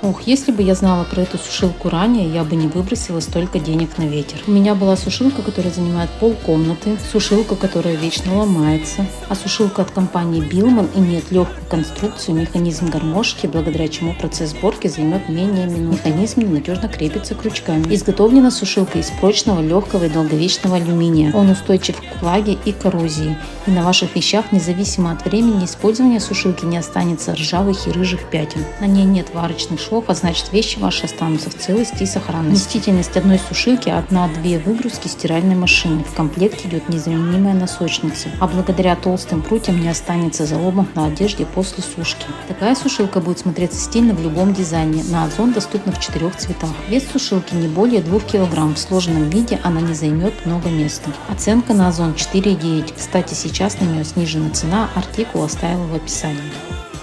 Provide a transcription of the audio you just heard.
Ох, если бы я знала про эту сушилку ранее, я бы не выбросила столько денег на ветер. У меня была сушилка, которая занимает полкомнаты, сушилка, которая вечно ломается, а сушилка от компании Billman имеет легкую конструкцию, механизм гармошки, благодаря чему процесс сборки займет менее минут. Механизм надежно крепится крючками. Изготовлена сушилка из прочного, легкого и долговечного алюминия. Он устойчив к влаге и коррозии. И на ваших вещах, независимо от времени использования сушилки, не останется ржавых и рыжих пятен. На ней нет варочных швов, а значит вещи ваши останутся в целости и сохранности. Вместительность одной сушилки 1-2 выгрузки стиральной машины. В комплекте идет незаменимая носочница, а благодаря толстым прутьям не останется заломов на одежде после сушки. Такая сушилка будет смотреться стильно в любом дизайне. На Озон доступна в 4 цветах. Вес сушилки не более 2 кг. В сложенном виде она не займет много места. Оценка на Озон 4,9. Кстати, сейчас на нее снижена цена, артикул оставила в описании.